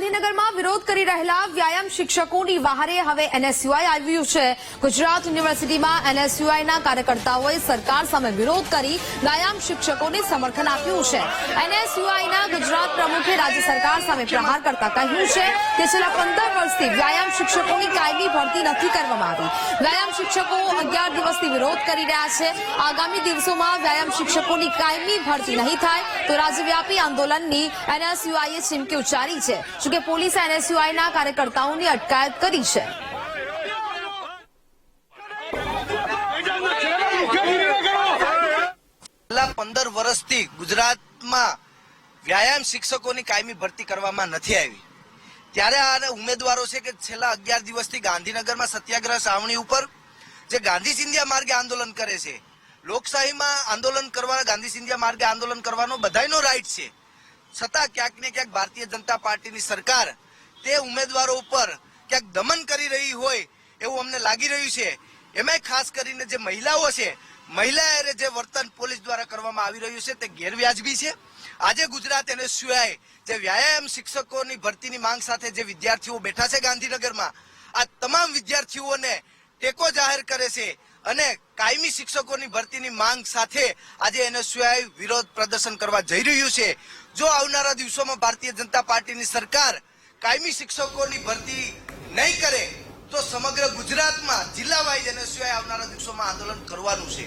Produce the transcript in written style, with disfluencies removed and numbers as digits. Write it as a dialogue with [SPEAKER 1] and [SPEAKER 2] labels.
[SPEAKER 1] ગાંધીનગરમાં વિરોધ કરી રહેલા વ્યાયામ શિક્ષકોની વહારે હવે એનએસયુઆઈ આવ્યું છે। ગુજરાત યુનિવર્સિટીમાં એનએસયુઆઈના કાર્યકર્તાઓએ સરકાર સામે વિરોધ કરી વ્યાયામ શિક્ષકોને સમર્થન આપ્યું છે। એનએસયુઆઈના ગુજરાત પ્રમુખે રાજ્ય સરકાર સામે પ્રહાર કરતા કહ્યું છે કે છેલ્લા 15 વર્ષથી વ્યાયામ શિક્ષકોની કાયમી ભરતી નથી કરવામાં આવી। વ્યાયામ શિક્ષકો 11 દિવસથી વિરોધ કરી રહ્યા છે। આગામી દિવસોમાં વ્યાયામ શિક્ષકોની કાયમી ભરતી નહીં થાય તો રાજ્યવ્યાપી આંદોલનની એનએસયુઆઈએ ચીમકી ઉચ્ચારી છે। જોકે પોલીસે એનએસયુઆઈના કાર્યકર્તાઓની અટકાયત કરી છે।
[SPEAKER 2] છેલ્લા 15 વર્ષથી ગુજરાતમાં વ્યાયામ શિક્ષકોની કાયમી ભરતી કરવામાં નથી આવી, ત્યારે આ ઉમેદવારો છે કે છેલ્લા 11 દિવસથી ગાંધીનગરમાં સત્યાગ્રહ છાવણી ઉપર જે ગાંધી સિંધિયા માર્ગે આંદોલન કરે છે। લોકશાહીમાં આંદોલન કરવા, ગાંધી સિંધિયા માર્ગે આંદોલન કરવાનો બધાયનો રાઈટ છે, છતાં ક્યાંક ને ક્યાંક ભારતીય જનતા પાર્ટીની સરકાર તે ઉમેદવારો ઉપર ક્યાંક દમન કરી રહી હોય એવું અમને લાગી રહ્યું છે। એમાંય ખાસ કરીને જે મહિલાઓ છે, મહિલાએ જે વર્તન પોલીસ દ્વારા કરવામાં આવી રહ્યું છે તે ગેરવ્યાજબી છે। આજે ગુજરાત એનએસયુઆઈ જે વ્યાયામ શિક્ષકોની ભરતીની માંગ સાથે જે વિદ્યાર્થીઓ બેઠા છે ગાંધીનગરમાં, આ તમામ વિદ્યાર્થીઓને ટેકો જાહેર કરે છે અને કાયમી શિક્ષકોની ભરતીની માંગ સાથે આજે એનએસયુઆઈ વિરોધ પ્રદર્શન કરવા જઈ રહ્યું છે। જો આવનારા દિવસોમાં ભારતીય જનતા પાર્ટીની સરકાર કાયમી શિક્ષકોની ભરતી નહીં કરે તો સમગ્ર ગુજરાતમાં જિલ્લા વાઇઝ એનએસયુઆઈ આવનારા દિવસોમાં આંદોલન કરવાનું છે।